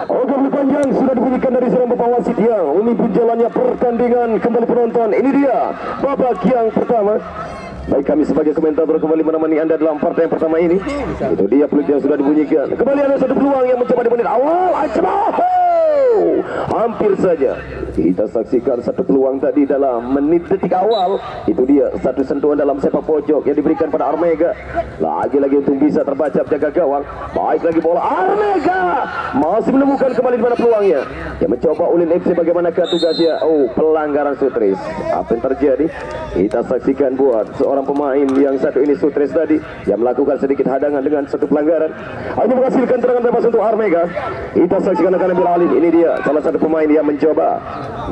Oke, panjang sudah dibunyikan dari seorang bapak wasit yang ini pun jalannya pertandingan. Kembali penonton, ini dia babak yang pertama. Baik, kami sebagai komentator kembali menemani Anda dalam partai yang pertama ini. Itu dia peluit yang sudah dibunyikan. Kembali ada satu peluang yang mencoba di menit awal. Hampir saja kita saksikan satu peluang tadi dalam menit detik awal. Itu dia satu sentuhan dalam sepak pojok yang diberikan pada Armega. Lagi-lagi untuk bisa terbaca jaga gawang. Baik lagi bola Armega masih menemukan kembali di mana peluangnya. Yang mencoba Ulin FC bagaimanakah tugasnya? Oh, pelanggaran Sutris. Apa yang terjadi? Kita saksikan buat seorang pemain yang satu ini Sutris tadi yang melakukan sedikit hadangan dengan satu pelanggaran. Hanya menghasilkan serangan bebas untuk Armega. Kita saksikan akan ambil alih. Ini dia salah satu pemain yang mencoba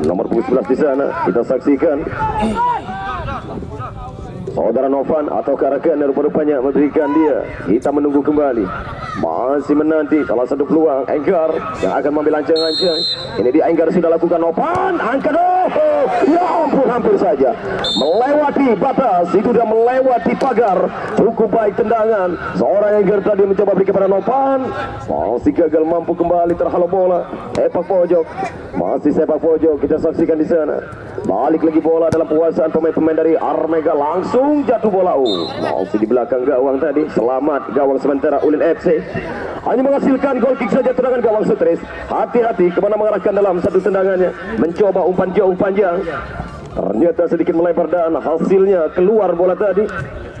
nomor 11 di sana. Kita saksikan saudara Novan atau Karakan rupa-rupanya memberikan dia. Kita menunggu kembali. Masih menanti salah satu peluang Enggar yang akan mengambil ancang-ancang. Ini dia Enggar sudah lakukan Novan. Angkat, ya ampun, hampir saja melewati batas. Itu dia melewati pagar. Cukup baik tendangan seorang Enggar tadi mencoba beri kepada Novan. Masih gagal mampu kembali terhalau bola. Sepak pojok. Masih sepak pojok kita saksikan di sana. Balik lagi bola dalam penguasaan pemain-pemain dari Armega. Langsung jatuh bola. Masih di belakang gawang tadi. Selamat gawang sementara Ulin FC. Hanya menghasilkan gol kick saja tendangan gawang Sutris. Hati-hati kemana mengarahkan dalam satu tendangannya. Mencoba umpan jauh panjang. Ternyata sedikit melebar dan hasilnya keluar bola tadi.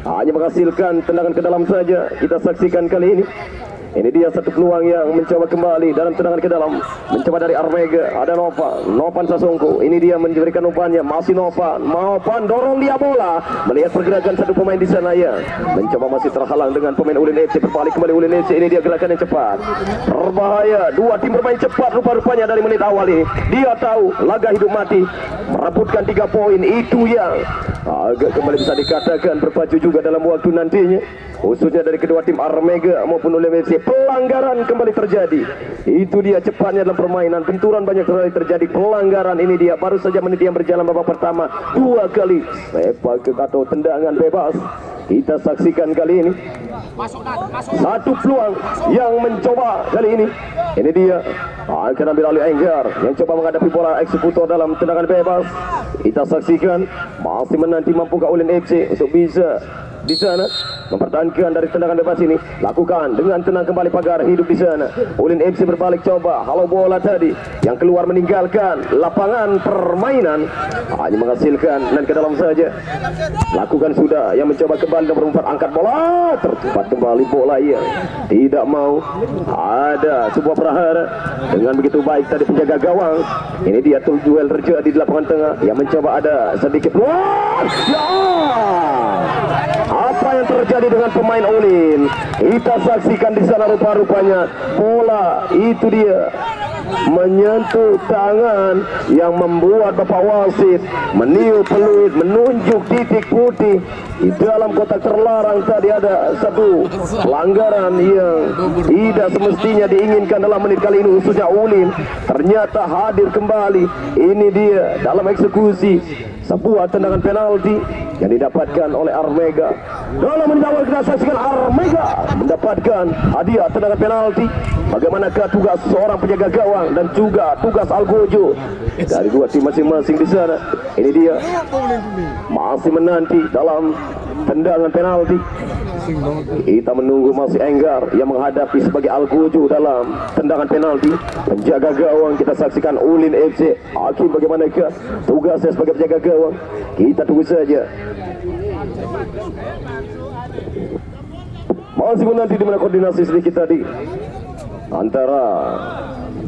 Hanya menghasilkan tendangan ke dalam saja. Kita saksikan kali ini. Ini dia satu peluang yang mencoba kembali dalam tendangan ke dalam. Mencoba dari Armega. Ada Novan Sasongko. Ini dia memberikan umpannya. Masih Novan dorong dia bola. Melihat pergerakan satu pemain di sana ya. Mencoba masih terhalang dengan pemain Ulin FC. Berbalik kembali Ulin FC. Ini dia gerakan yang cepat. Berbahaya. Dua tim bermain cepat rupa-rupanya dari menit awal ini. Dia tahu laga hidup mati. Merebutkan 3 poin. Itu yang agak kembali bisa dikatakan berpacu juga dalam waktu nantinya. Khususnya dari kedua tim Armega maupun Ulin FC. Pelanggaran kembali terjadi. Itu dia cepatnya dalam permainan. Benturan banyak kali terjadi. Pelanggaran ini dia. Baru saja menit yang berjalan babak pertama. 2 kali sepak atau tendangan bebas. Kita saksikan kali ini. Satu peluang yang mencoba kali ini. Ini dia akan ambil alih Enggar yang coba menghadapi bola eksekutor dalam tendangan bebas. Kita saksikan masih menanti mampukah Ulin FC untuk bisa di sana mempertahankan dari tendangan bebas ini. Lakukan dengan tenang kembali pagar hidup di sana. Ulin FC berbalik coba halau bola tadi yang keluar meninggalkan lapangan permainan. Hanya menghasilkan dan ke dalam saja. Lakukan sudah yang mencoba kembali nomor 4 angkat bola. Tercepat kembali bola ya. Tidak mau. Ada sebuah prahara dengan begitu baik tadi penjaga gawang. Ini dia duel terjadi di lapangan tengah yang mencoba ada sedikit peluang. Ya! Apa yang terjadi dengan pemain Ulin? Kita saksikan di sana rupa-rupanya bola itu dia menyentuh tangan yang membuat bapak wasit meniup peluit menunjuk titik putih di dalam kotak terlarang. Tadi ada satu pelanggaran yang tidak semestinya diinginkan dalam menit kali ini khususnya Ulin. Ternyata hadir kembali. Ini dia dalam eksekusi sebuah tendangan penalti yang didapatkan oleh Armega. Dalam menit awal kita saksikan Armega mendapatkan hadiah tendangan penalti. Bagaimanakah tugas seorang penjaga gawang dan juga tugas Algojo dari dua tim masing-masing di sana. Ini dia masih menanti dalam tendangan penalti. Kita menunggu masih Enggar yang menghadapi sebagai Algojo dalam tendangan penalti. Penjaga gawang kita saksikan Ulin FC. Hakim bagaimanakah tugasnya sebagai penjaga gawang? Kita tunggu saja. Masih menanti di mana koordinasi sedikit tadi antara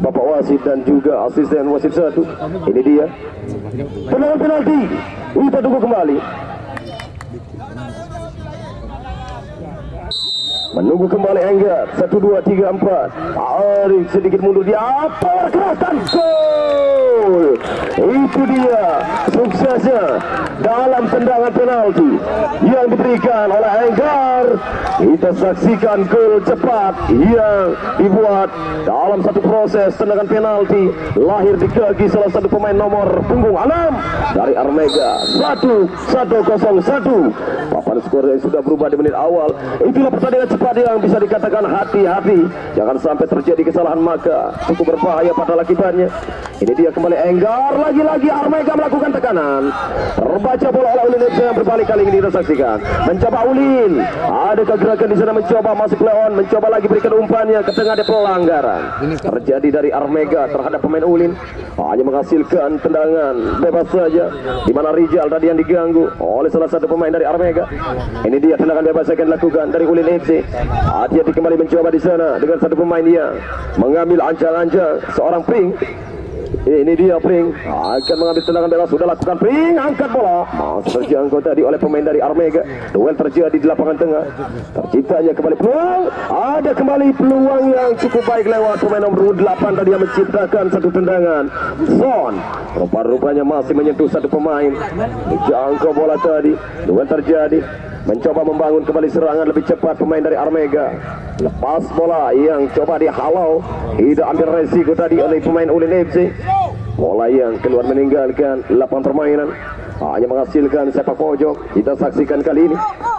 bapak wasit dan juga asisten wasit satu. Ini dia tendangan penalti. Kita tunggu kembali. Menunggu kembali Enggar. 1, 2, 3, 4. Arif sedikit mundur. Dia apa keras dan gol. gol. Itu dia suksesnya dalam tendangan penalti yang diberikan oleh Enggar. Kita saksikan gol cepat yang dibuat dalam satu proses tendangan penalti lahir di kaki salah satu pemain nomor punggung 6 dari Armega. 1-1-0-1. Papan skor yang sudah berubah di menit awal. Itulah pertandingan cepat yang bisa dikatakan hati-hati, jangan sampai terjadi kesalahan, maka cukup berbahaya pada akibatnya. Ini dia kembali Enggar, lagi-lagi Armega melakukan tekanan. Terbaca bola oleh Ulin FC yang berbalik kali ini kita saksikan. Mencoba Ulin, ada kegerakan di sana, mencoba masuk Leon, mencoba lagi berikan umpannya ke tengah, ada pelanggaran terjadi dari Armega terhadap pemain Ulin. Hanya menghasilkan tendangan bebas saja, di mana Rizal tadi yang diganggu oleh salah satu pemain dari Armega. Ini dia tendangan bebas yang akan dilakukan dari Ulin FC. Hati-hati kembali mencoba di sana dengan satu pemain yang mengambil ancang-ancang seorang Pring. Ini dia Pring akan mengambil tendangan bebas, sudah lakukan Pring, angkat bola, masih terjangkau tadi oleh pemain dari Armega. Duel terjadi di lapangan tengah, terciptanya kembali peluang, ada kembali peluang yang cukup baik lewat pemain nomor 8 tadi yang menciptakan satu tendangan. Son rupa-rupanya masih menyentuh satu pemain, dijangkau bola tadi. Duel terjadi, mencoba membangun kembali serangan lebih cepat pemain dari Armega. Lepas bola yang coba dihalau, tidak ambil resiko tadi oleh pemain Ulin FC. Bola yang keluar meninggalkan lapangan permainan, hanya menghasilkan sepak pojok. Kita saksikan kali ini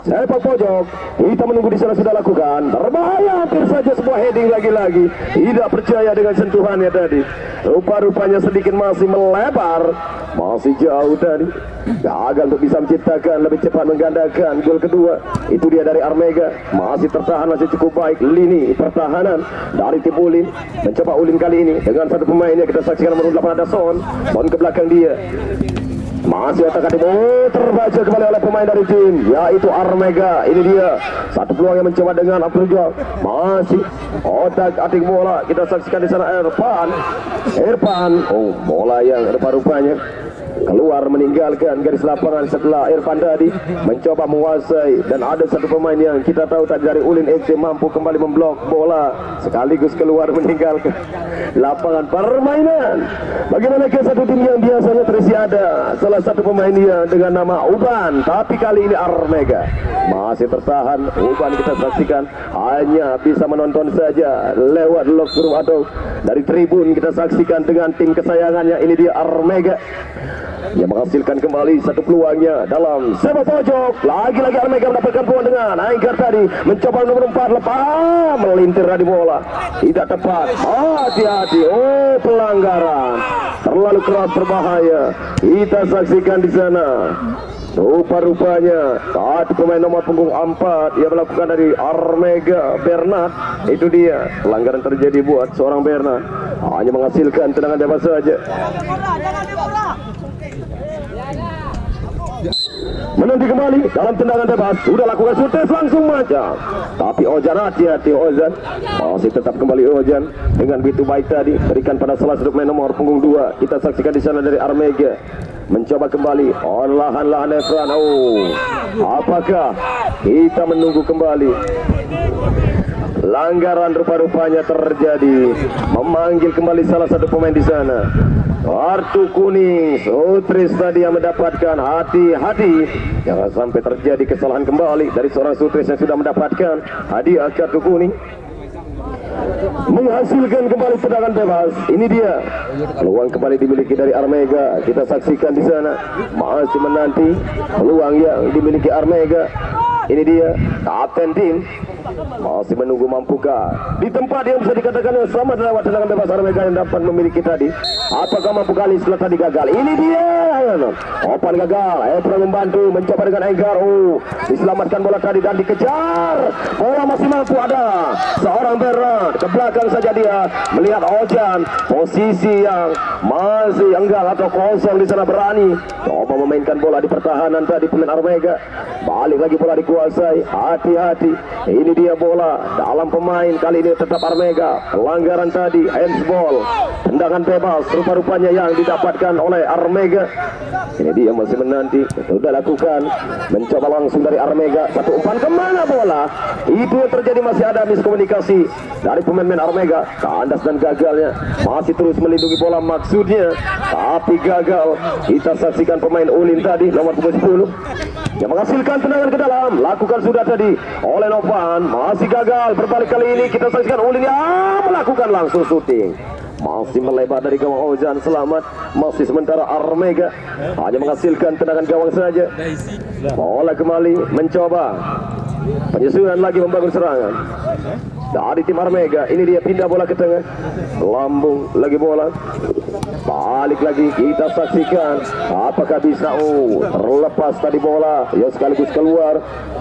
sepak pojok. Kita menunggu di sana sudah lakukan. Berbahaya, hampir saja sebuah heading lagi-lagi. Tidak percaya dengan sentuhannya tadi. Rupa-rupanya sedikit masih melebar, masih jauh tadi. Gagal untuk bisa menciptakan lebih cepat menggandakan gol kedua. Itu dia dari Armega, masih tertahan, masih cukup baik lini pertahanan dari tim Ulin. Mencoba Ulin kali ini dengan satu pemainnya, kita saksikan nomor 8 ada Son ke belakang dia. Masih akan terbaca kembali oleh pemain dari tim yaitu Armega. Ini dia satu peluang yang mencoba dengan Abdul Jawab. Masih otak-atik bola, kita saksikan di sana Irfan. Oh, bola yang rupa-rupanya keluar meninggalkan garis lapangan setelah Irfan tadi mencoba menguasai, dan ada satu pemain yang kita tahu tadi dari Ulin FC mampu kembali memblok bola sekaligus keluar meninggalkan lapangan permainan. Bagaimana ke satu tim yang biasanya terisi ada salah satu pemain yang dengan nama Uban, tapi kali ini Armega masih tertahan. Uban kita saksikan hanya bisa menonton saja lewat locker room atau dari tribun. Kita saksikan dengan tim kesayangannya, ini dia Armega yang menghasilkan kembali satu peluangnya dalam sepak pojok. Lagi-lagi Armega mendapatkan peluang dengan Enggar tadi, mencoba nomor 4 lepas, melintir di bola, tidak tepat. Hati-hati, oh pelanggaran terlalu keras, berbahaya. Kita saksikan di sana. Rupa-rupanya saat pemain nomor punggung 4 yang melakukan dari Armega, Bernard. Itu dia pelanggaran terjadi buat seorang Bernard, hanya menghasilkan tendangan bebas saja. Menanti kembali dalam tendangan bebas, sudah lakukan sutes langsung macam, tapi Ojan hati-hati. Ojan masih tetap kembali. Ojan dengan begitu baik tadi berikan pada salah satu pemain nomor punggung 2. Kita saksikan di sana dari Armega mencoba kembali lahan-lahan Efran. Oh, apakah kita menunggu kembali? Langgaran rupa-rupanya terjadi, memanggil kembali salah satu pemain di sana. Kartu kuning Sutris tadi yang mendapatkan. Hati-hati, jangan sampai terjadi kesalahan kembali dari seorang Sutris yang sudah mendapatkan hadiah kartu kuning. Menghasilkan kembali tendangan bebas. Ini dia peluang kembali dimiliki dari Armega. Kita saksikan di sana, masih menanti peluang yang dimiliki Armega. Ini dia kapten tim, masih menunggu mampukah di tempat yang bisa dikatakan selamat lewat tendangan bebas Armega yang dapat memiliki tadi. Apakah mampu kali setelah tadi gagal? Ini dia Opan gagal. Efra membantu, mencoba dengan Enggar. Oh, diselamatkan bola tadi dan dikejar. Bola masih mampu, ada seorang Bernard ke belakang saja, dia melihat Ojan, posisi yang masih enggang atau kosong di sana, berani coba memainkan bola di pertahanan tadi pemain Armega. Balik lagi bola dikuasai dikuasai. Hati-hati, ini dia bola dalam pemain kali ini tetap Armega. Pelanggaran tadi handsball, tendangan bebas rupa-rupanya yang didapatkan oleh Armega. Ini dia masih menanti, sudah lakukan, mencoba langsung dari Armega, satu umpan kemana bola? Itu yang terjadi, masih ada miskomunikasi dari pemain Armega. Kandas dan gagalnya, masih terus melindungi bola maksudnya, tapi gagal. Kita saksikan pemain Ulin tadi nomor 10 yang menghasilkan tendangan ke dalam, lakukan sudah tadi oleh Novan, masih gagal. Berbalik kali ini kita saksikan Ulin yang melakukan langsung syuting, masih melebar dari gawang Ozan. Selamat, masih sementara Armega hanya menghasilkan tendangan gawang saja. Bola kembali mencoba penyusunan lagi, membangun serangan dari tim Armega. Ini dia pindah bola ke tengah, lambung lagi bola, balik lagi. Kita saksikan apakah bisa terlepas tadi bola, ya sekaligus keluar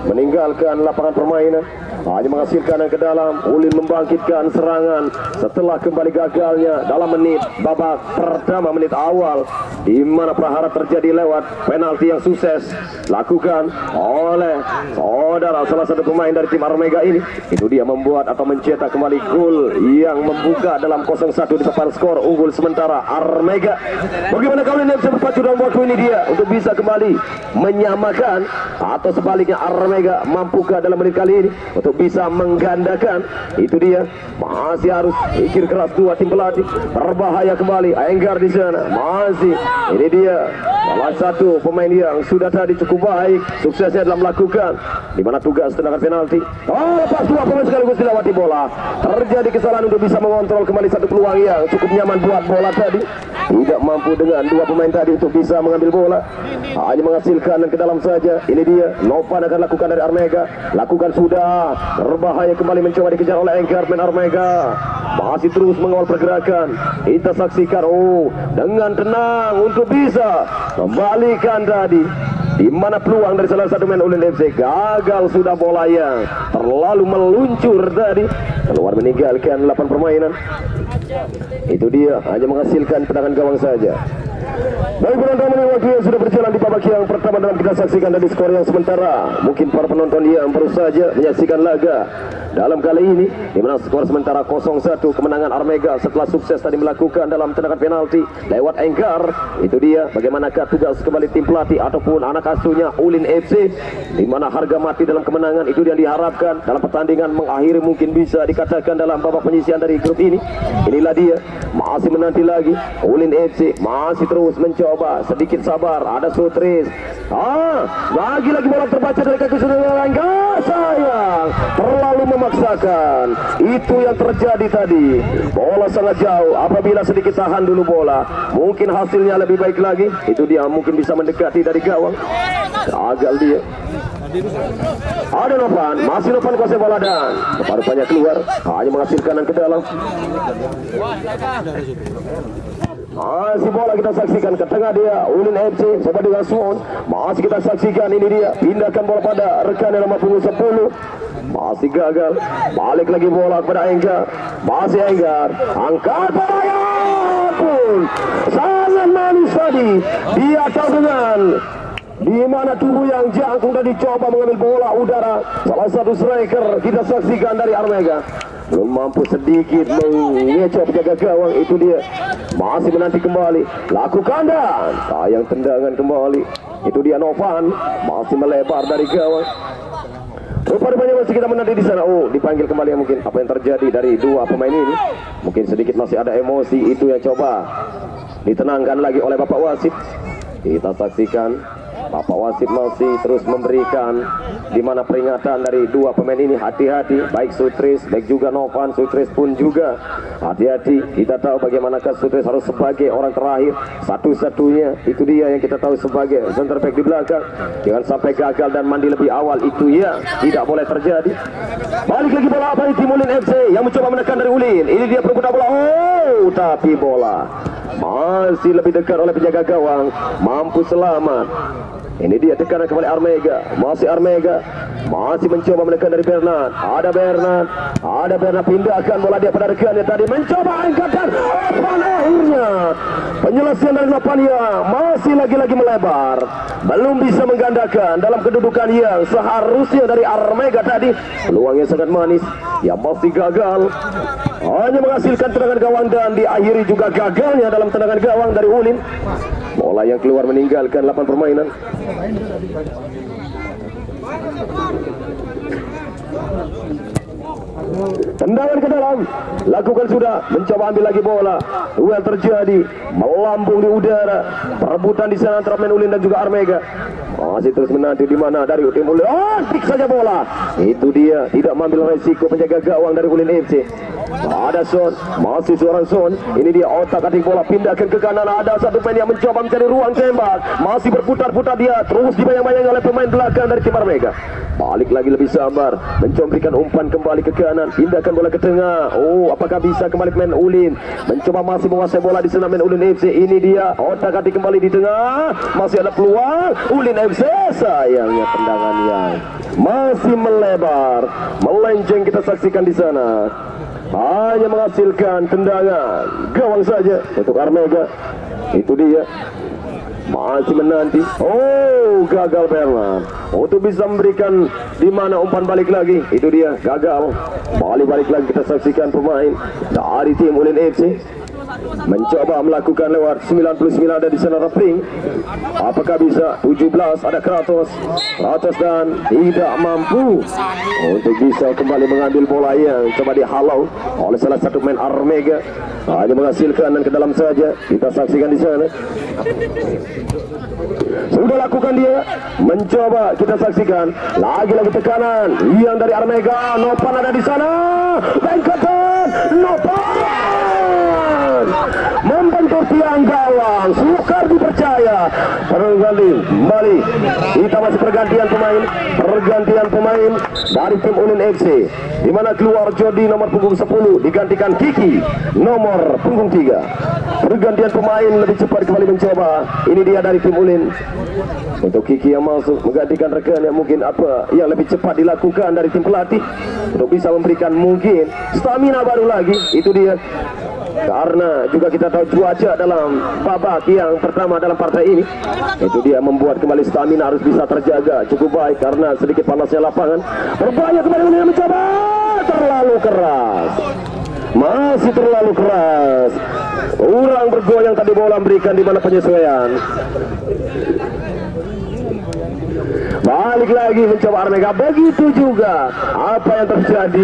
meninggalkan lapangan permainan, hanya menghasilkan yang ke dalam. Ulin membangkitkan serangan setelah kembali gagalnya dalam menit babak pertama, menit awal, di mana prahara terjadi lewat penalti yang sukses lakukan oleh saudara salah satu pemain dari tim Armega ini. Itu dia membuat atau mencetak kembali gol yang membuka dalam 0-1 di depan skor unggul sementara Armega. Bagaimana kali ini bisa berpacu dalam waktu ini dia untuk bisa kembali menyamakan, atau sebaliknya Armega mampukah dalam menit kali ini untuk bisa menggandakan? Itu dia, masih harus pikir keras dua tim pelatih. Berbahaya kembali Enggar di sana, masih ini dia salah satu pemain yang sudah tadi cukup baik suksesnya dalam melakukan di mana tugas tendangan penalti. Lepas dua pemain sekaligus dilewati bola, terjadi kesalahan untuk bisa mengontrol kembali satu peluang yang cukup nyaman buat bola tadi. Tidak mampu dengan dua pemain tadi untuk bisa mengambil bola, hanya menghasilkan dan ke dalam saja. Ini dia Novan akan lakukan dari Armega, lakukan sudah. Berbahaya kembali mencoba dikejar oleh Enggar. Men Armega masih terus mengawal pergerakan. Kita saksikan dengan tenang untuk bisa kembalikan tadi, di mana peluang dari salah satu main Ulin FC gagal sudah, bola yang terlalu meluncur tadi keluar meninggalkan lapangan permainan. Itu dia hanya menghasilkan tendangan gawang saja. Baik penonton, waktu yang sudah berjalan di babak yang pertama dalam kita saksikan dari skor yang sementara. Mungkin para penonton yang baru saja menyaksikan laga dalam kali ini, di mana skor sementara 0-1 kemenangan Armega setelah sukses tadi melakukan dalam tendangan penalti lewat Enggar. Itu dia bagaimanakah tugas kembali tim pelatih ataupun anak asuhnya Ulin FC, di mana harga mati dalam kemenangan itu yang diharapkan dalam pertandingan mengakhiri mungkin bisa dikatakan dalam babak penyisian dari grup ini. Inilah dia, masih menanti lagi Ulin FC, masih terus mencoba, sedikit sabar. Ada Sutris, lagi-lagi bola terbaca dari kaki saudara Enggar. Sayang, terlalu memaksakan. Itu yang terjadi tadi, bola sangat jauh. Apabila sedikit tahan dulu bola, mungkin hasilnya lebih baik lagi. Itu dia, mungkin bisa mendekati dari gawang. Gagal dia. Ada Novan, masih Novan kuasai bola dan rupanya keluar, hanya menghasilkan yang ke dalam. Masih bola kita saksikan ke tengah dia Ulin FC coba dengan Suon. Masih kita saksikan, ini dia pindahkan bola pada rekan yang nomor punggung 10, masih gagal. Balik lagi bola kepada Enggar, masih Enggar angkat bola pun sangat manis tadi. Dia tahu dengan di mana tubuh yang jangkung dan dicoba mengambil bola udara. Salah satu striker kita saksikan dari Armega belum mampu sedikit mengecoh jaga gawang. Itu dia masih menanti kembali, lakukan dan sayang tendangan kembali. Itu dia Novan masih melebar dari gawang. Rupanya masih kita menanti di sana. Dipanggil kembali ya, mungkin apa yang terjadi dari dua pemain ini. Mungkin sedikit masih ada emosi, itu yang coba ditenangkan lagi oleh Bapak Wasit. Kita saksikan Bapak Wasit masih terus memberikan di mana peringatan dari dua pemain ini. Hati-hati, baik Sutris, baik juga Novan. Sutris pun juga hati-hati. Kita tahu bagaimanakah Sutris harus sebagai orang terakhir, satu-satunya. Itu dia yang kita tahu sebagai center back di belakang. Jangan sampai gagal dan mandi lebih awal, itu ya tidak boleh terjadi. Balik lagi bola dari tim Ulin FC yang mencoba menekan dari Ulin. Ini dia perebutan bola. Tapi bola masih lebih dekat oleh penjaga gawang, mampu selamat. Ini dia tekanan kembali Armega. Masih Armega. Masih mencoba menekan dari Bernard. Ada Bernard pindahkan bola dia pada rekannya tadi. Mencoba angkatan. Akhirnya penyelesaian dari Nopania masih lagi-lagi melebar. Belum bisa menggandakan dalam kedudukan yang seharusnya dari Armega tadi. Peluangnya sangat manis. Yang masih gagal. Hanya menghasilkan tendangan gawang dan diakhiri juga gagalnya dalam tendangan gawang dari Ulin. Bola yang keluar meninggalkan lapangan permainan. Tendangan ke dalam, lakukan sudah, mencoba ambil lagi bola. Duel terjadi, melambung di udara. Perebutan di sana antara Ulin dan juga Armega. Masih terus menanti di mana dari tim Ulin. Tik saja bola. Itu dia, tidak mengambil resiko penjaga gawang dari Ulin FC. Ada Son, masih seorang Son. Ini dia otak-atik bola, pindahkan ke kanan. Ada satu pemain yang mencoba mencari ruang tembak. Masih berputar-putar dia, terus dibayang-bayang oleh pemain belakang dari tim Armega. Balik lagi lebih sabar, mencoba berikan umpan kembali ke kanan, pindahkan bola ke tengah. Oh, apakah bisa kembali pemain Ulin? Mencoba masih menguasai bola di sana pemain Ulin FC. Ini dia otak-atik kembali di tengah. Masih ada peluang Ulin FC. Sayangnya tendangan yang masih melebar, melenceng kita saksikan di sana. Hanya menghasilkan tendangan gawang saja untuk Armega. Itu dia. Masih menanti. Oh, gagal Bernard untuk bisa memberikan di mana umpan balik lagi. Itu dia, gagal. Balik lagi kita saksikan pemain dari tim Ulin FC mencoba melakukan lewat 99 ada di sana Rapring. Apakah bisa? 17 ada Kratos dan tidak mampu untuk bisa kembali mengambil bola yang coba dihalau oleh salah satu pemain Armega. Hanya menghasilkan dan ke dalam saja. Kita saksikan di sana. Sudah lakukan dia, mencoba kita saksikan lagi-lagi tekanan yang dari Armega. Nopan ada di sana. Bengkatan Nopan membentur tiang gawang. Sukar dipercaya. Perganti kembali. Kita masih pergantian pemain dari tim Ulin FC, di mana keluar Jody nomor punggung 10 digantikan Kiki nomor punggung 3. Pergantian pemain lebih cepat kembali mencoba. Ini dia dari tim Ulin. Untuk Kiki yang masuk menggantikan rekan yang mungkin apa yang lebih cepat dilakukan dari tim pelatih untuk bisa memberikan mungkin stamina baru lagi. Itu dia. Karena juga kita tahu cuaca dalam babak yang pertama dalam partai ini, itu dia membuat kembali stamina harus bisa terjaga cukup baik karena sedikit panasnya lapangan. Berbahaya kembali Ulin mencoba, terlalu keras, masih terlalu keras. Kurang bergoyang tadi bola memberikan di mana penyesuaian. Balik lagi mencoba Armega, begitu juga apa yang terjadi.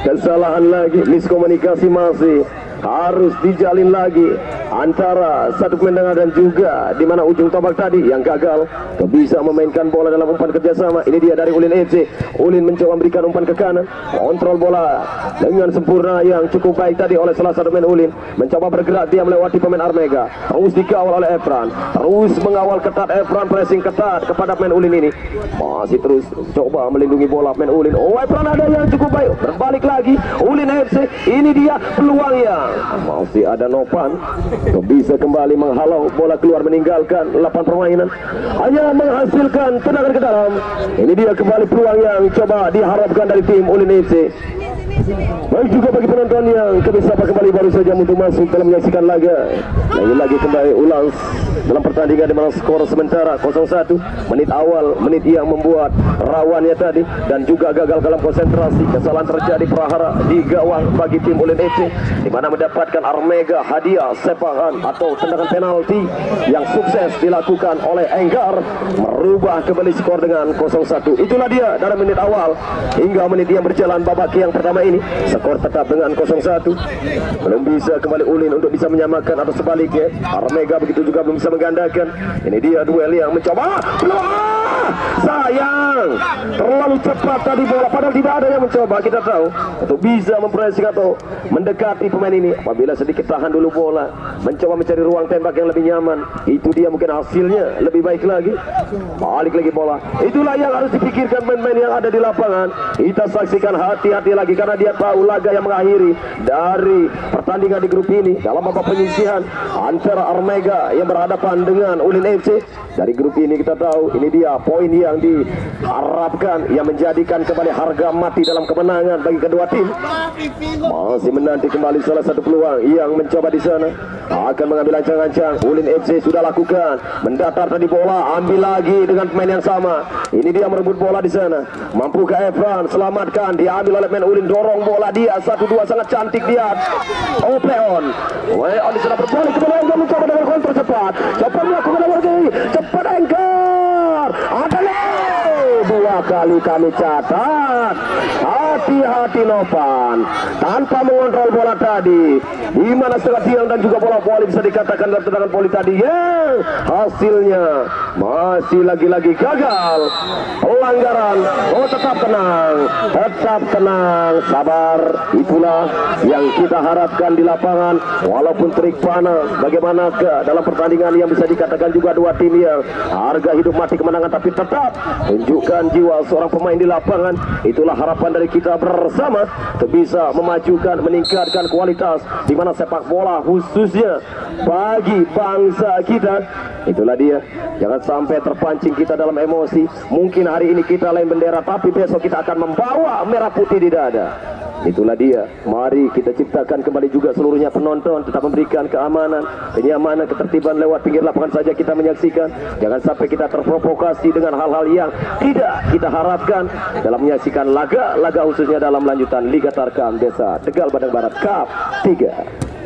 Kesalahan lagi, miskomunikasi masih harus dijalin lagi antara satu pemain dan juga di mana ujung tombak tadi yang gagal bisa memainkan bola dalam umpan kerjasama. Ini dia dari Ulin FC. Ulin mencoba memberikan umpan ke kanan, kontrol bola dengan sempurna yang cukup baik tadi oleh salah satu pemain Ulin. Mencoba bergerak dia melewati pemain Armega, terus dikawal oleh Efran, terus mengawal ketat Efran, pressing ketat kepada pemain Ulin ini. Masih terus coba melindungi bola pemain Ulin. Oh, Efran ada yang cukup baik, berbalik lagi Ulin FC. Ini dia peluangnya. Masih ada Nopan bisa kembali menghalau bola keluar meninggalkan lapangan permainan, hanya menghasilkan tendangan ke dalam. Ini dia kembali peluang yang coba diharapkan dari tim Ulin FC. Baik juga bagi penonton yang kebesaran kembali baru saja untuk masuk dalam menyaksikan laga. Lagi kembali ulang dalam pertandingan di mana skor sementara 0-1. Menit awal, menit yang membuat rawannya tadi dan juga gagal dalam konsentrasi. Kesalahan terjadi prahara di gawang bagi tim Ulin FC, di mana mendapatkan Armega hadiah sepakan atau tendangan penalti yang sukses dilakukan oleh Enggar, merubah kembali skor dengan 0-1. Itulah dia dari menit awal hingga menit yang berjalan babak yang pertama ini, skor tetap dengan 0-1. Belum bisa kembali Ulin untuk bisa menyamakan atau sebaliknya. Armega begitu juga belum bisa menggandakan. Ini dia duel yang mencoba peluang. sayang, terlalu cepat tadi bola, padahal tidak ada yang mencoba. Kita tahu untuk bisa memproyeksikan atau mendekati pemain ini, apabila sedikit tahan dulu bola, mencoba mencari ruang tembak yang lebih nyaman, itu dia mungkin hasilnya lebih baik lagi. Balik lagi bola, itulah yang harus dipikirkan pemain yang ada di lapangan. Kita saksikan, hati-hati lagi karena dia tahu laga yang mengakhiri dari pertandingan di grup ini dalam babak penyisihan antara Armega yang berhadapan dengan Ulin FC. Dari grup ini kita tahu ini dia poin yang diharapkan yang menjadikan kembali harga mati dalam kemenangan bagi kedua tim. Masih menanti kembali salah satu peluang yang mencoba di sana, akan mengambil ancang-ancang. Ulin FC sudah lakukan, mendatar tadi bola, ambil lagi dengan pemain yang sama. Ini dia merebut bola di sana. Mampukah Efran selamatkan? Diambil oleh pemain Ulin, dorong bola dia 1-2 sangat cantik dia. Opeon di sana berbalik kemudian dia mencoba dengan kontrol cepat melakukan lagi cepat Enggar. Ada dua kali kami catat. Hati-hati Novan tanpa mengontrol bola tadi, di mana setengah tiang dan juga bola voli bisa dikatakan dalam tendangan voli tadi yang hasilnya masih lagi-lagi gagal. Pelanggaran. Tetap tenang, sabar. Itulah yang kita harapkan di lapangan. Walaupun terik panas, bagaimanakah dalam pertandingan yang bisa dikatakan juga dua tim yang harga hidup mati kemenangan, tapi tetap tunjukkan jiwa seorang pemain di lapangan. Itulah harapan dari kita bersama untuk bisa memajukan, meningkatkan kualitas di mana sepak bola khususnya bagi bangsa kita. Itulah dia, jangan sampai terpancing kita dalam emosi. Mungkin hari ini kita lain bendera, tapi besok kita akan membawa merah putih di dada. Itulah dia, mari kita ciptakan kembali juga seluruhnya penonton, tetap memberikan keamanan, kenyamanan, ketertiban lewat pinggir lapangan saja kita menyaksikan. Jangan sampai kita terprovokasi dengan hal-hal yang tidak kita harapkan dalam menyaksikan laga-laga khususnya dalam lanjutan Liga Tarkam Desa Tegal Padang Barat Cup 3.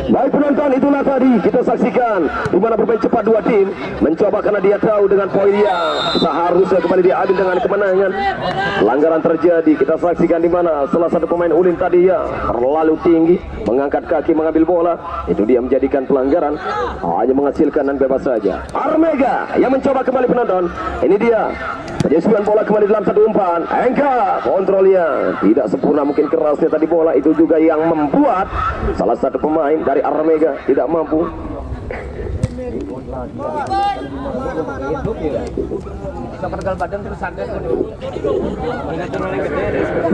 Baik penonton, itulah tadi kita saksikan di mana bermain cepat dua tim mencoba karena dia tahu dengan poin yang seharusnya kembali diambil dengan kemenangan. Pelanggaran terjadi, kita saksikan di mana salah satu pemain Ulin tadi yang terlalu tinggi mengangkat kaki mengambil bola, itu dia menjadikan pelanggaran, hanya menghasilkan dan bebas saja. Armega yang mencoba kembali penonton, ini dia penyusuan bola kembali dalam satu umpan. Enggar kontrolnya tidak sempurna, mungkin kerasnya tadi bola itu juga yang membuat salah satu pemain dari Armega tidak mampu.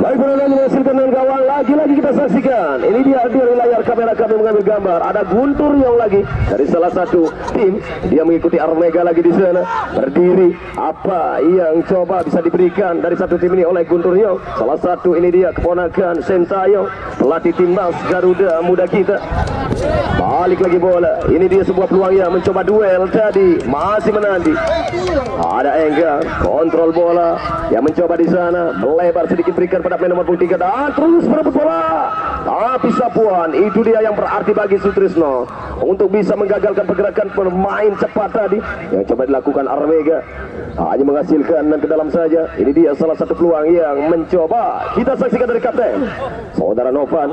Baik penonton, menghasilkan dengan gawang lagi-lagi kita saksikan. Ini dia dari layar kamera kami mengambil gambar. Ada Guntur Yong lagi dari salah satu tim. Dia mengikuti Armega lagi di sana. Berdiri, apa yang coba bisa diberikan dari satu tim ini oleh Guntur Yong. Salah satu ini dia keponakan Sentayong, pelatih timnas Garuda Muda kita. Balik lagi bola. Ini dia sebuah peluang yang mencoba duel tadi, masih menanti. Ada Enggar, kontrol bola yang mencoba di sana, melebar sedikit berikan pada pemain nomor 3 dan terus merebut bola. Tapi sapuan itu dia yang berarti bagi Sutrisno untuk bisa menggagalkan pergerakan pemain cepat tadi yang coba dilakukan Armega, hanya menghasilkan dan ke dalam saja. Ini dia salah satu peluang yang mencoba kita saksikan dari kapten saudara Novan.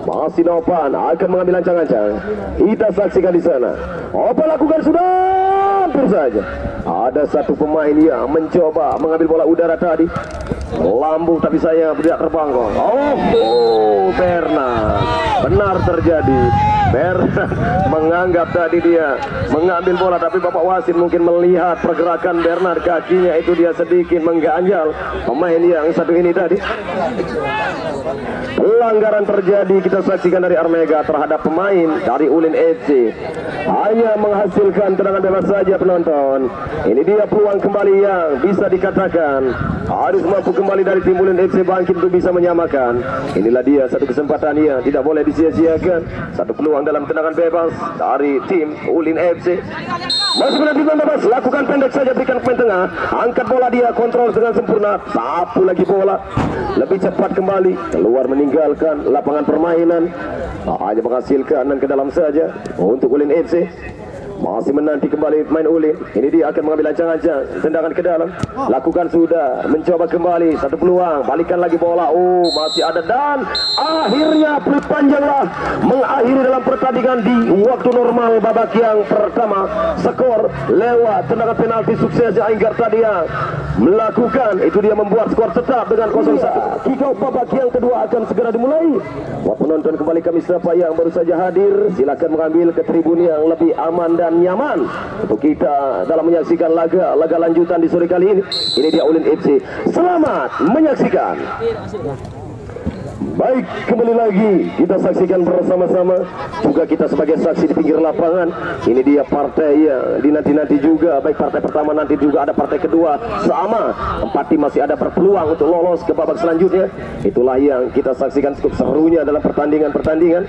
Masih Novan akan mengambil ancang-ancang. Kita saksikan di sana. Apa lakukan sudah hampir saja. Ada satu pemain yang mencoba mengambil bola udara tadi. Lambung tapi saya tidak terbang. Bernard. Benar terjadi. Bernard menganggap tadi dia mengambil bola, tapi Bapak wasit mungkin melihat pergerakan Bernard, kakinya itu dia sedikit mengganjal pemain yang satu ini tadi. Pelanggaran terjadi kita saksikan dari Armega terhadap pemain dari Ulin FC, hanya menghasilkan tendangan bebas saja penonton. Ini dia peluang kembali yang bisa dikatakan harus mampu kembali dari tim Ulin FC bangkit untuk bisa menyamakan. Inilah dia satu kesempatan yang tidak boleh disia-siakan, satu peluang dalam tendangan bebas dari tim Ulin FC. Masih menanti bebas, lakukan pendek saja, berikan pemain tengah, angkat bola dia, kontrol dengan sempurna, sapu lagi bola, lebih cepat kembali keluar meninggalkan lapangan permainan, hanya menghasilkan dan ke dalam saja untuk Ulin FC. Masih menanti kembali main Ulin. Ini dia akan mengambil ancang-ancang, tendangan ke dalam. Lakukan sudah, mencoba kembali, satu peluang, balikan lagi bola. Oh, masih ada dan akhirnya peluit panjanglah mengakhiri dalam pertandingan di waktu normal babak yang pertama. Skor lewat tendangan penalti suksesnya Enggar tadi yang melakukan. Itu dia membuat skor tetap dengan 0-1. Kick off babak yang kedua akan segera dimulai. Buat penonton kembali kami siapa yang baru saja hadir, silakan mengambil ke tribun yang lebih aman dan nyaman untuk kita dalam menyaksikan laga lanjutan di sore kali ini. Ini dia Ulin FC. Selamat menyaksikan. Baik, kembali lagi kita saksikan bersama-sama. Juga kita sebagai saksi di pinggir lapangan. Ini dia partai yang dinanti-nanti juga. Baik partai pertama, nanti juga ada partai kedua. Sama, 4 tim masih ada berpeluang untuk lolos ke babak selanjutnya. Itulah yang kita saksikan cukup serunya dalam pertandingan-pertandingan.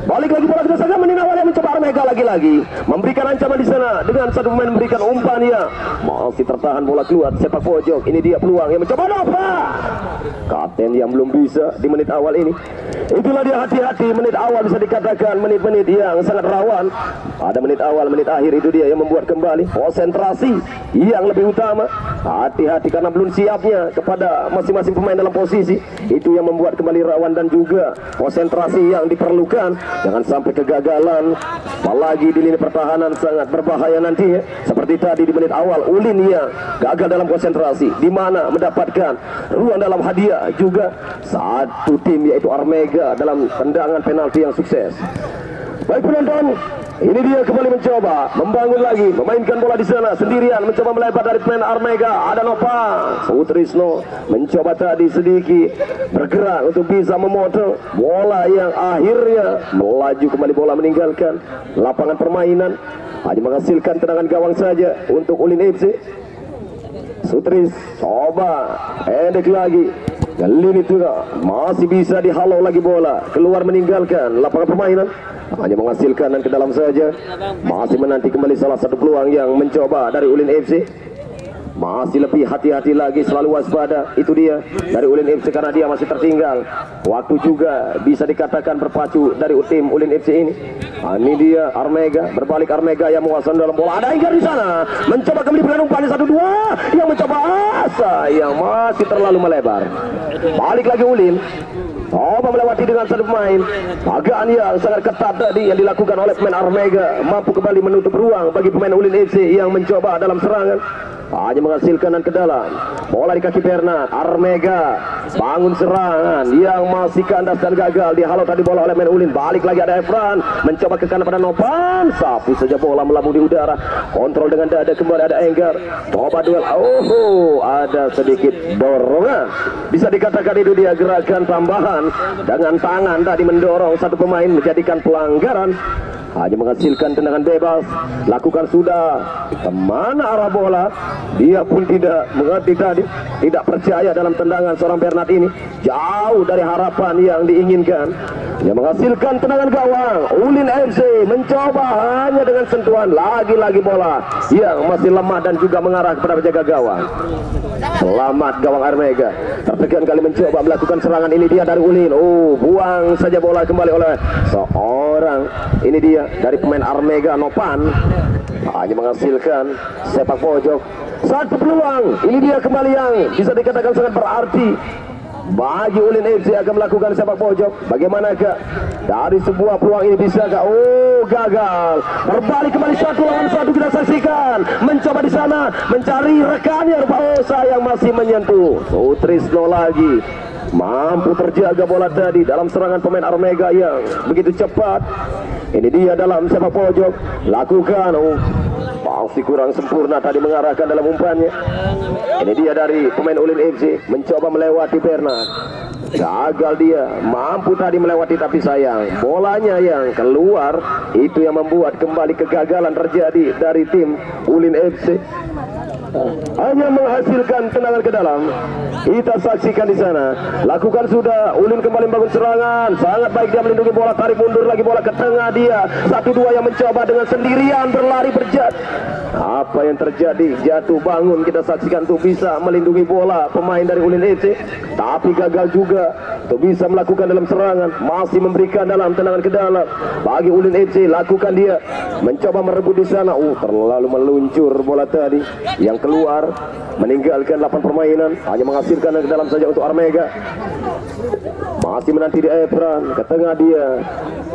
Balik lagi bola kita saja, menit awal yang mencoba Armega lagi-lagi memberikan ancaman di sana dengan satu pemain memberikan umpan ya. Masih tertahan bola keluar sepak pojok. Ini dia peluang yang mencoba Nova. Kapten yang belum bisa di menit awal ini. Itulah dia, hati-hati menit awal bisa dikatakan menit-menit yang sangat rawan. Ada menit awal, menit akhir, itu dia yang membuat kembali konsentrasi yang lebih utama. Hati-hati karena belum siapnya kepada masing-masing pemain dalam posisi. Itu yang membuat kembali rawan dan juga konsentrasi yang diperlukan. Jangan sampai kegagalan. Apalagi di lini pertahanan sangat berbahaya nantinya. Seperti tadi di menit awal Ulin yang gagal dalam konsentrasi, di mana mendapatkan ruang dalam hadiah juga satu tim yaitu Armega dalam tendangan penalti yang sukses. Baik penonton, ini dia kembali mencoba membangun lagi, memainkan bola di sana sendirian, mencoba melebar dari pemain Armega. Ada Nova Sutrisno mencoba tadi sedikit bergerak untuk bisa memotong bola yang akhirnya melaju kembali, bola meninggalkan lapangan permainan, hanya menghasilkan tendangan gawang saja untuk Ulin FC. Sutris coba pendek lagi. Galin itu masih bisa dihalau lagi bola keluar meninggalkan lapangan permainan, hanya menghasilkan dan ke dalam saja. Masih menanti kembali salah satu peluang yang mencoba dari Ulin FC. Masih lebih hati-hati lagi, selalu waspada. Itu dia dari Ulin FC karena dia masih tertinggal. Waktu juga bisa dikatakan berpacu dari tim Ulin FC ini. Ini dia Armega, berbalik Armega yang menguasai dalam bola. Ada Enggar di sana, mencoba kembali dengan umpannya 1-2 yang mencoba asa yang masih terlalu melebar. Balik lagi Ulin. Coba melewati dengan satu pemain. Agaan yang sangat ketat tadi yang dilakukan oleh pemain Armega, mampu kembali menutup ruang bagi pemain Ulin FC yang mencoba dalam serangan. Hanya menghasilkan dan ke dalam. Bola di kaki Bernard. Armega bangun serangan yang masih kandas dan gagal. Dihalau tadi bola oleh pemain Ulin. Balik lagi ada Efran, mencoba ke kanan pada Novan. Sapu saja bola melambung di udara. Kontrol dengan dada, kembali ada Enggar. Coba duel. Oh, ada sedikit dorongan. Bisa dikatakan itu dia gerakan tambahan dengan tangan tadi mendorong satu pemain, menjadikan pelanggaran. Hanya menghasilkan tendangan bebas. Lakukan sudah. Kemana arah bola? Dia pun tidak mengerti tadi. Tidak percaya dalam tendangan seorang Bernard ini. Jauh dari harapan yang diinginkan. Yang menghasilkan tendangan gawang. Ulin FC mencoba hanya dengan sentuhan. Lagi-lagi bola yang masih lemah dan juga mengarah kepada penjaga gawang. Selamat gawang Armega. Tertekan kali mencoba melakukan serangan. Ini dia dari Ulin. Oh, buang saja bola kembali oleh seorang. Ini dia dari pemain Armega, Nopan. Hanya menghasilkan sepak pojok. Satu peluang. Ini dia kembali yang bisa dikatakan sangat berarti bagi Ulin FC akan melakukan sepak pojok. Bagaimanakah dari sebuah peluang ini, bisakah? Oh, gagal. Berbalik kembali 1-1 kita saksikan. Mencoba di sana mencari rekannya. Oh, sayang masih menyentuh. Sutrisno lagi mampu terjaga bola tadi dalam serangan pemain Armega yang begitu cepat. Ini dia dalam sepak pojok. Lakukan. Oh, masih kurang sempurna tadi mengarahkan dalam umpannya. Ini dia dari pemain Ulin FC mencoba melewati Bernard. Gagal dia, mampu tadi melewati tapi sayang bolanya yang keluar. Itu yang membuat kembali kegagalan terjadi dari tim Ulin FC. Hanya menghasilkan tendangan ke dalam. Kita saksikan di sana. Lakukan sudah. Ulin kembali membangun serangan. Sangat baik dia melindungi bola. Tarik mundur lagi bola ke tengah dia. 1-2 yang mencoba dengan sendirian berlari berjat. Apa yang terjadi? Jatuh bangun kita saksikan untuk bisa melindungi bola pemain dari Ulin FC. Tapi gagal juga. untuk bisa melakukan dalam serangan, masih memberikan dalam tendangan ke dalam bagi Ulin FC. Lakukan dia mencoba merebut di sana. Terlalu meluncur bola tadi yang keluar, meninggalkan 8 permainan, hanya menghasilkan ke dalam saja untuk Armega. Masih menanti di Efran, ke tengah dia.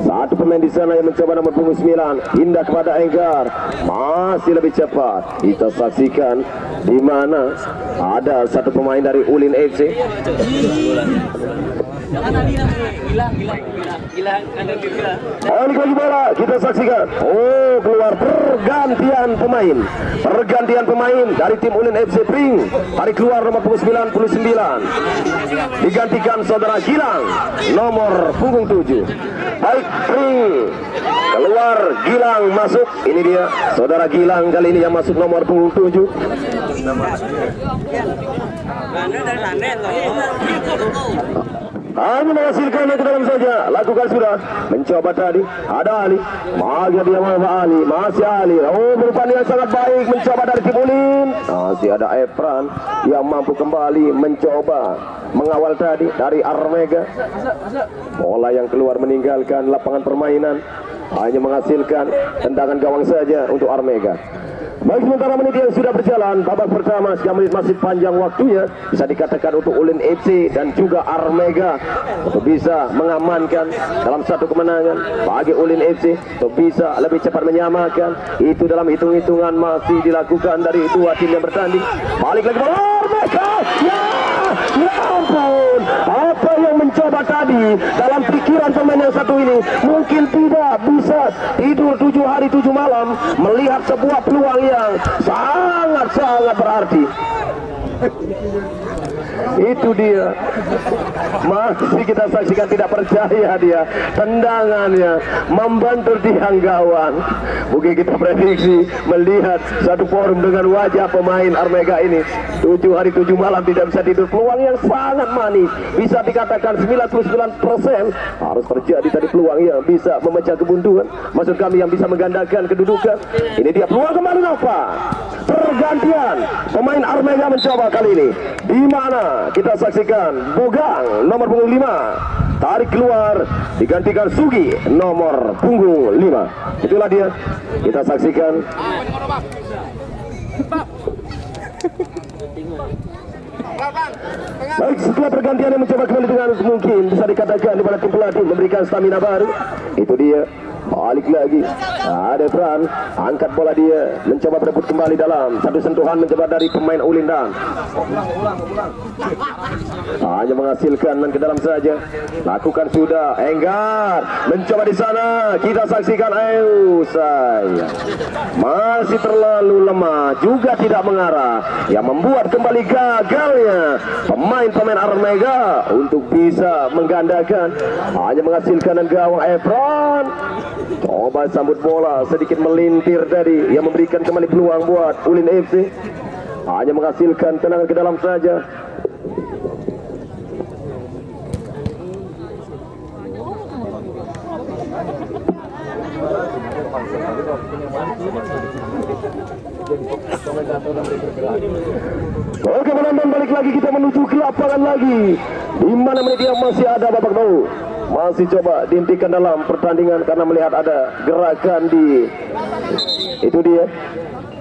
Satu pemain di sana yang mencoba nomor punggung 9, pindah kepada Enggar, masih lebih cepat. Kita saksikan di mana ada satu pemain dari Ulin FC. Balik lagi bola, kita saksikan. Keluar pergantian pemain dari tim Ulin FC. Pring tarik keluar nomor punggung 99, digantikan saudara Gilang nomor punggung 7. Baik, Pring keluar, Gilang masuk. Ini dia saudara Gilang kali ini yang masuk nomor punggung 7. Hanya menghasilkannya ke dalam saja. Lakukan sudah. Mencoba tadi. Ada Ali. Maka dia Ali. Masih Ali. Berupaya yang sangat baik. Mencoba dari tim Ulin. Masih ada Efran yang mampu kembali mencoba mengawal tadi dari Armega. Bola yang keluar meninggalkan lapangan permainan. Hanya menghasilkan tendangan gawang saja untuk Armega. Baik, sementara menit yang sudah berjalan, babak pertama 3 menit masih panjang waktunya, bisa dikatakan untuk Ulin FC dan juga Armega untuk bisa mengamankan dalam satu kemenangan. Bagi Ulin FC untuk bisa lebih cepat menyamakan, itu dalam hitung-hitungan masih dilakukan dari dua tim yang bertanding. Balik lagi bola Armega, ya ampun, apa yang mencoba tadi dalam pikiran pemain yang satu ini, mungkin tidak bisa tidur 7 hari 7 malam melihat sebuah peluang yang sangat-sangat berarti. Itu dia, masih kita saksikan, tidak percaya dia, tendangannya membentur tiang gawang. Mungkin kita prediksi melihat satu forum dengan wajah pemain Armega ini 7 hari 7 malam tidak bisa tidur. Peluang yang sangat manis, bisa dikatakan 99% harus terjadi tadi, peluang yang bisa memecah kebuntuan, maksud kami yang bisa menggandakan kedudukan. Ini dia peluang kembali, Nova. Pergantian pemain Armega mencoba kali ini, di mana kita saksikan Bogang nomor punggung 5 tarik keluar, digantikan Sugi nomor punggung 5. Itulah dia, kita saksikan. Baik, setelah pergantian yang mencoba kembali dengan mungkin bisa dikatakan di mana tim pelatih memberikan stamina baru. Itu dia, balik lagi, ada Fran, angkat bola dia, mencoba berebut kembali dalam satu sentuhan, mencoba dari pemain Ulin dan hanya menghasilkan ke dalam saja. Lakukan sudah, Enggar mencoba di sana, kita saksikan. Saya masih terlalu lemah, juga tidak mengarah, yang membuat kembali gagalnya pemain-pemain Armega untuk bisa menggandakan. Hanya menghasilkan gawang Efron. Coba sambut bola sedikit melintir tadi, yang memberikan kembali peluang buat Ulin FC. Hanya menghasilkan tendangan ke dalam saja. Oke, menonton, balik lagi kita menuju ke lapangan lagi, di mana menit yang masih ada babak baru. Masih coba dihentikan dalam pertandingan karena melihat ada gerakan di itu dia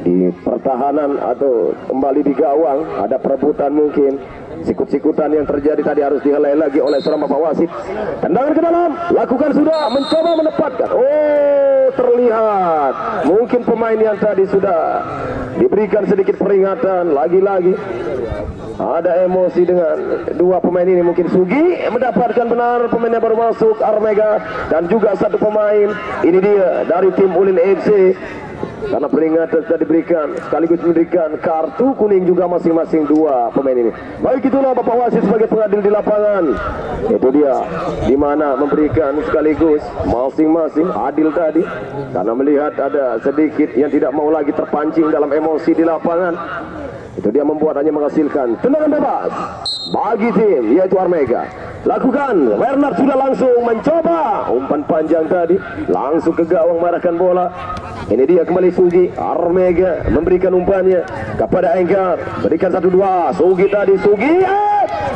di pertahanan atau kembali di gawang, ada perebutan mungkin. Sikut-sikutan yang terjadi tadi harus dihelai lagi oleh seorang bapak wasit. Tendangan ke dalam, lakukan sudah, mencoba menempatkan. Terlihat mungkin pemain yang tadi sudah diberikan sedikit peringatan. Lagi-lagi ada emosi dengan dua pemain ini. Mungkin Sugi mendapatkan benar pemain yang baru masuk Armega, dan juga satu pemain ini dia dari tim Ulin FC. Karena peringatan sudah diberikan, sekaligus memberikan kartu kuning juga masing-masing dua pemain ini. Baik, itulah bapak wasit sebagai pengadil di lapangan. Itu dia, di mana memberikan sekaligus masing-masing adil tadi, karena melihat ada sedikit yang tidak mau lagi terpancing dalam emosi di lapangan. Itu dia membuat hanya menghasilkan tendangan bebas bagi tim yaitu Armega. Lakukan, Bernard sudah langsung mencoba umpan panjang tadi, langsung ke gawang mengarahkan bola. Ini dia kembali Sugi, Armega memberikan umpannya kepada Enggar, berikan 1-2, Sugi tadi, Sugi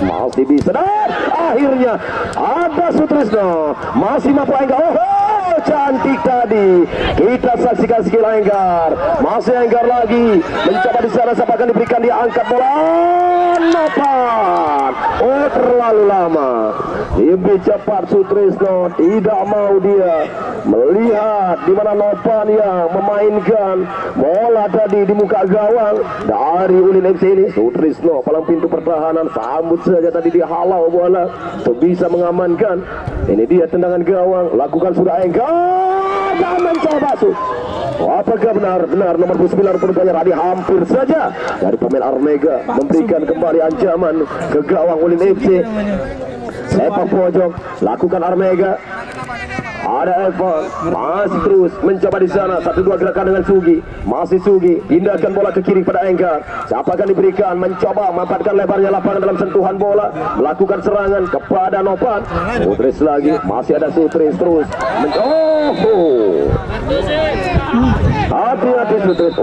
masih bisa, dan akhirnya ada Sutrisno masih mampu Enggar. Oh, cantik tadi. Kita saksikan skill Enggar. Masih Enggar lagi mencoba di sana, siapa akan diberikan, dia angkat bola. Nopan. Oh, terlalu lama. Lebih cepat Sutrisno, tidak mau dia melihat di mana Nopan yang memainkan bola tadi di muka gawang dari Ulin FC ini. Sutrisno palang pintu pertahanan, sambut saja tadi dia halau bola untuk bisa mengamankan. Ini dia tendangan gawang, lakukan sudah Enggar dan mencoba apakah benar nomor 9 rupanya tadi hampir saja dari pemain Armega memberikan kembali ancaman ke gawang Ulin FC. Sepak pojok lakukan Armega. Ada Evan masih terus mencoba di sana, 1-2 gerakan dengan Sugi, masih Sugi pindahkan bola ke kiri pada Enggar. Siapa akan diberikan, mencoba memanfaatkan lebarnya lapangan dalam sentuhan bola, melakukan serangan kepada Nopan. Sutris lagi, masih ada Sutris terus hati-hati Sutris.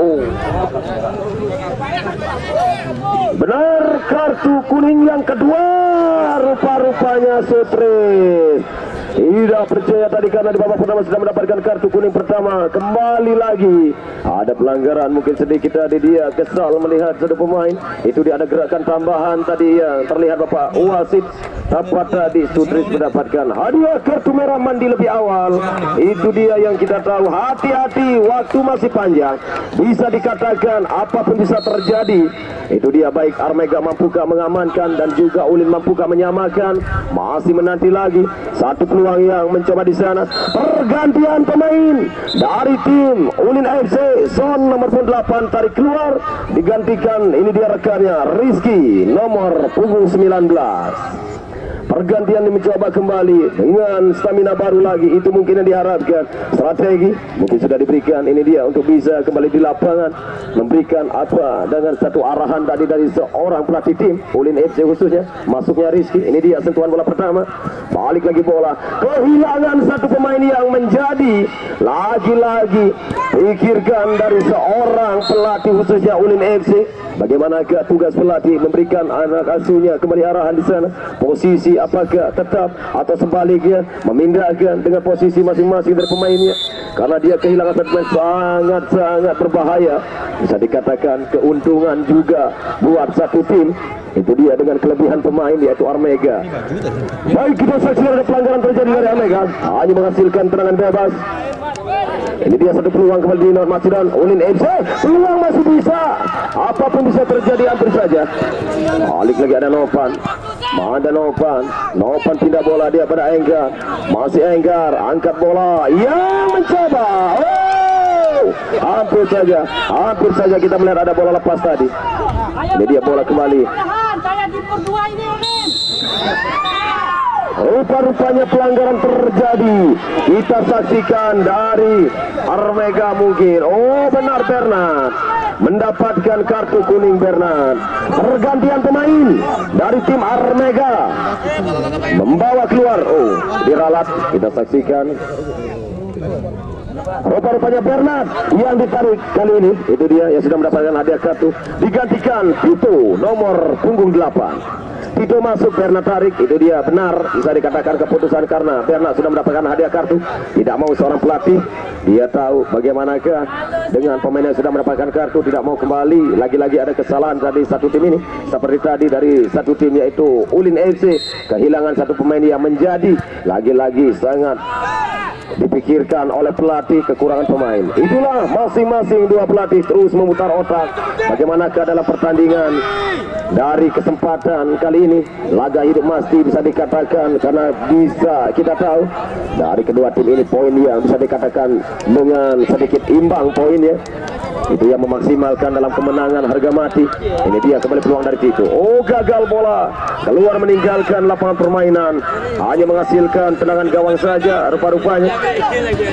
Benar, kartu kuning yang kedua rupa-rupanya Sutris. Tidak percaya tadi karena di babak pertama sudah mendapatkan kartu kuning pertama. Kembali lagi ada pelanggaran mungkin sedikit tadi, dia kesal melihat satu pemain. Itu dia ada gerakan tambahan tadi yang terlihat Bapak wasit. Tepat tadi Sutris mendapatkan hadiah kartu merah mandi lebih awal. Itu dia yang kita tahu. Hati-hati, waktu masih panjang, bisa dikatakan apapun bisa terjadi. Itu dia, baik Armega mampukah mengamankan dan juga Ulin mampukah menyamakan. Masih menanti lagi satu peluang yang mencoba di sana. Pergantian pemain dari tim Ulin FC. Son nomor 8 tarik keluar, digantikan ini dia rekannya Rizky nomor punggung 19. Pergantian mencoba kembali dengan stamina baru lagi, itu mungkin yang diharapkan. Strategi mungkin sudah diberikan, ini dia untuk bisa kembali di lapangan memberikan apa dengan satu arahan tadi dari seorang pelatih tim Ulin FC khususnya. Masuknya Rizky, ini dia sentuhan bola pertama, balik lagi bola, kehilangan satu pemain yang menjadi lagi-lagi pikirkan dari seorang pelatih khususnya Ulin FC. Bagaimanakah tugas pelatih memberikan anak asuhnya kembali arahan di sana, posisi apakah tetap atau sebaliknya memindahkan dengan posisi masing-masing dari pemainnya, karena dia kehilangan satu pemain sangat-sangat berbahaya, bisa dikatakan keuntungan juga buat satu tim. Itu dia dengan kelebihan pemain yaitu Armega. Baik, kita saksikan ada pelanggaran terjadi dari Armega, hanya menghasilkan tendangan bebas. Ini dia satu peluang kembali di Masih dan Ulin FC. Peluang masih bisa, apapun bisa terjadi hampir saja. Balik lagi ada Nopan. Ada Nopan pindah bola dia pada Enggar. Masih Enggar angkat bola yang mencoba. Hampir saja kita melihat ada bola lepas tadi. Ini dia bola kembali. Rupa-rupanya pelanggaran terjadi. Kita saksikan dari Armega mungkin. Oh, benar, Bernard mendapatkan kartu kuning. Bernard, pergantian pemain dari tim Armega membawa keluar. Oh, diralat. Kita saksikan. Rupa-rupanya Bernard yang ditarik kali ini. Itu dia yang sudah mendapatkan hadiah kartu. Digantikan Tito nomor punggung 8. Tito masuk, Bernard tarik. Itu dia, benar bisa dikatakan keputusan karena Bernard sudah mendapatkan hadiah kartu. Tidak mau seorang pelatih, dia tahu bagaimanakah dengan pemain yang sudah mendapatkan kartu tidak mau kembali. Lagi-lagi ada kesalahan tadi satu tim ini, seperti tadi dari satu tim yaitu Ulin FC, kehilangan satu pemain yang menjadi lagi-lagi sangat dipikirkan oleh pelatih, kekurangan pemain. Itulah masing-masing dua pelatih terus memutar otak bagaimanakah dalam pertandingan dari kesempatan kali ini. Laga hidup mati bisa dikatakan, karena bisa kita tahu dari kedua tim ini poin yang bisa dikatakan dengan sedikit imbang poinnya. Itu yang memaksimalkan dalam kemenangan harga mati. Ini dia kembali peluang dari Tito. Oh, gagal bola keluar meninggalkan lapangan permainan, hanya menghasilkan tendangan gawang saja rupa-rupanya.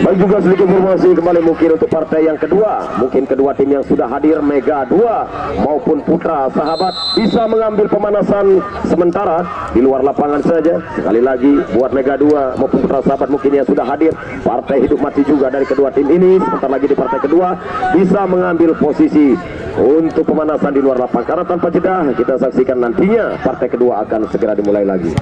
Baik, juga sedikit informasi kembali mungkin untuk partai yang kedua. Mungkin kedua tim yang sudah hadir, Mega 2 maupun Putra Sahabat, bisa mengambil pemanasan sementara di luar lapangan saja. Sekali lagi buat Mega 2 maupun Putra Sahabat mungkin yang sudah hadir, partai hidup mati juga dari kedua tim ini sebentar lagi di partai kedua bisa mengambil mengambil posisi untuk pemanasan di luar lapangan. Karena tanpa jeda kita saksikan nantinya partai kedua akan segera dimulai lagi.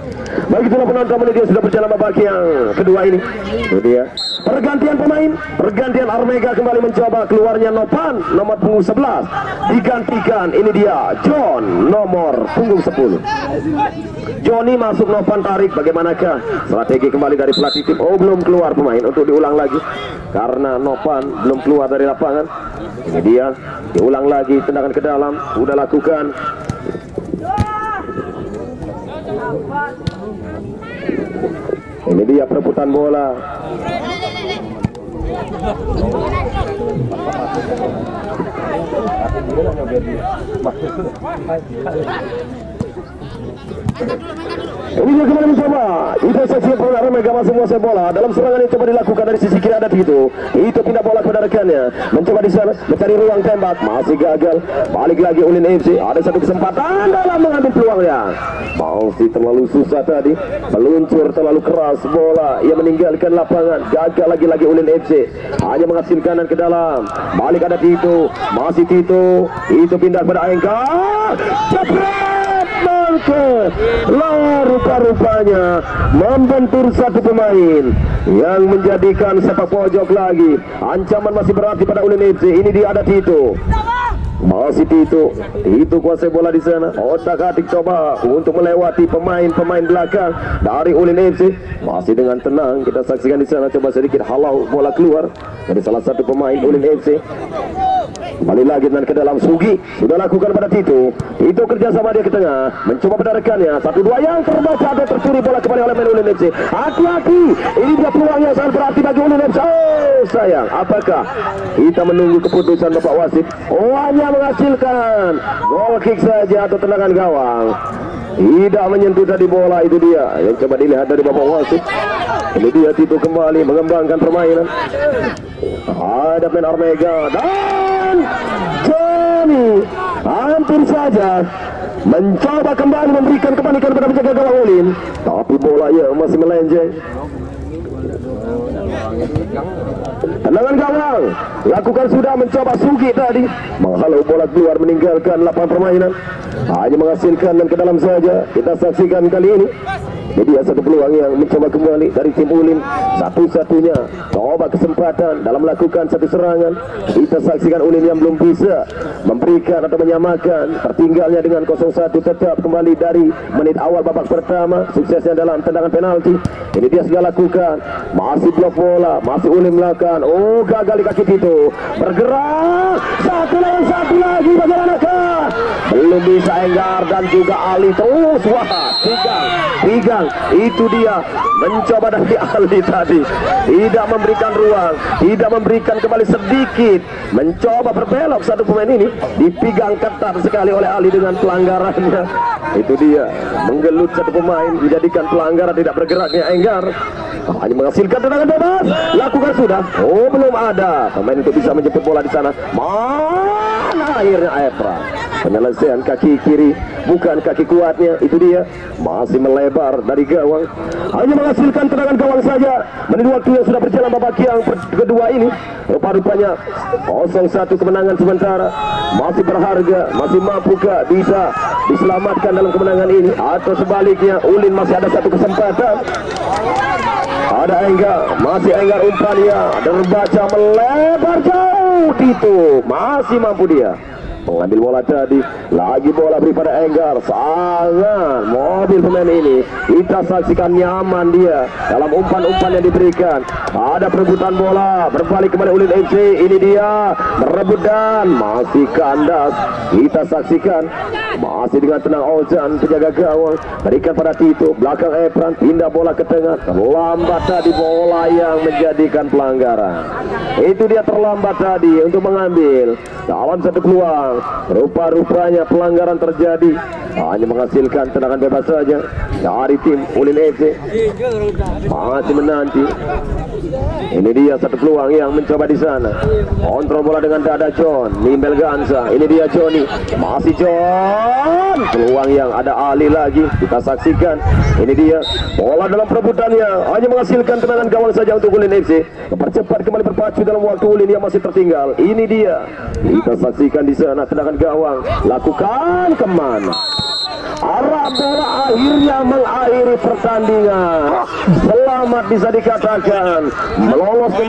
Baik, itulah penonton, dia sudah berjalan babak yang kedua ini. Itu dia pergantian pemain, pergantian Armega kembali mencoba keluarnya Nopan nomor punggung 11 digantikan, ini dia John nomor punggung 10. Johnny masuk, Nopan tarik. Bagaimanakah strategi kembali dari pelatih tim? Oh, belum keluar pemain untuk diulang lagi karena Nopan belum keluar dari lapangan. Ini dia diulang lagi, tendangan ke dalam sudah lakukan. Ini dia perebutan bola. Ini dia kembali mencoba. Itu saksi pengaruh Mega masih menguasai bola. Dalam serangan yang coba dilakukan dari sisi kiri ada itu pindah bola kepada rekannya, mencoba di sana mencari ruang tembak, masih gagal. Balik lagi Ulin FC, ada satu kesempatan dalam mengambil peluangnya. Masih terlalu susah tadi, meluncur terlalu keras bola, ia meninggalkan lapangan. Gagal lagi Ulin FC, hanya menghasilkan ke dalam. Balik ada Tito, masih Tito, itu pindah kepada Engkar. Jepret Marquez, rupa-rupanya membentur satu pemain yang menjadikan sepak pojok lagi. Ancaman masih berarti pada Ulin FC. Ini dia ada Tito, masih Tito kuasai bola di sana. Otak-atik coba untuk melewati pemain belakang dari Ulin FC. Masih dengan tenang kita saksikan di sana, coba sedikit halau bola keluar dari salah satu pemain Ulin FC. Kembali lagi dan ke dalam, Sugi sudah lakukan pada Tito kerjasama dia ke tengah, mencoba pada rekannya. 1-2 yang terbaca, ada tercuri bola kembali oleh main Ulin FC. Hati-hati, ini dia peluang yang sangat berarti bagi Ulin FC. Oh sayang, apakah kita menunggu keputusan Bapak wasit? Oh, hanya menghasilkan goal kick saja atau tendangan gawang, tidak menyentuh tadi bola. Itu dia yang coba dilihat dari Bapak wasit. Ini dia Tito kembali mengembangkan permainan. Ada main Armega dan Johnny hampir saja mencoba kembali memberikan kepanikan kepada penjaga gawang Ulin, tapi bola ya masih melenceng. Tendangan gawang lakukan sudah, mencoba Sugi tadi menghalau bola keluar, meninggalkan lapangan permainan, hanya menghasilkan dan ke dalam saja. Kita saksikan kali ini jadi satu peluang yang mencoba kembali dari tim Ulin, satu-satunya coba kesempatan dalam melakukan satu serangan. Kita saksikan Ulin yang belum bisa memberikan atau menyamakan, tertinggalnya dengan 0-1 tetap kembali dari menit awal babak pertama. Suksesnya dalam tendangan penalti, ini dia sudah lakukan, masih blok bola, masih Ulin melakukan. Oh, gagal di kaki Tito, bergerak satu lawan satu lagi. Bagaimanakah? Belum bisa Enggar dan juga Ali, terus wah tigang. Itu dia mencoba dari Ali tadi, tidak memberikan ruang, tidak memberikan kembali sedikit, mencoba berbelok satu pemain ini, dipegang ketat sekali oleh Ali dengan pelanggarannya. Itu dia menggelut satu pemain, menjadikan pelanggaran tidak bergeraknya Enggar. Hanya menghasilkan tendangan bebas, lakukan sudah. Oh, belum ada pemain itu bisa menjemput bola di sana. Mana akhirnya Epra, penyelesaian kaki kiri, bukan kaki kuatnya. Itu dia masih melebar dari gawang, hanya menghasilkan tendangan gawang saja. Menit waktu yang sudah berjalan babak yang kedua ini, rupa-rupanya 0-1 kemenangan sementara. Masih berharga, masih mampukah bisa diselamatkan dalam kemenangan ini, atau sebaliknya Ulin masih ada satu kesempatan. Ada Enggar, masih Enggar umpannya, terbaca melebar jauh. Tito masih mampu dia mengambil bola tadi, lagi bola beri pada Enggar. Sangat mobil pemain ini, kita saksikan nyaman dia dalam umpan-umpan yang diberikan. Ada perebutan bola, berbalik kembali Ulin FC. Ini dia merebut dan masih kandas. Kita saksikan masih dengan tenang Ozan, penjaga gawang, berikan pada Tito, belakang Epran, pindah bola ke tengah. Terlambat tadi bola yang menjadikan pelanggaran. Itu dia terlambat tadi untuk mengambil dalam satu peluang. Rupa-rupanya pelanggaran terjadi, hanya menghasilkan tendangan bebas saja dari tim Ulin FC. Masih menanti Ini dia satu peluang yang mencoba di sana. Kontrol bola dengan dada John. Nimbel Gansa. Ini dia Johnny. Masih John. Peluang yang ada Ali lagi. Kita saksikan. Ini dia bola dalam perebutannya. Hanya menghasilkan tendangan gawang saja untuk Ulin FC. Percepat kembali berpacu dalam waktu Ulin yang masih tertinggal. Ini dia. Kita saksikan di sana tendangan gawang. Lakukan kemana? Arah bola akhirnya mengakhiri pertandingan. Selamat bisa dikatakan melolos ke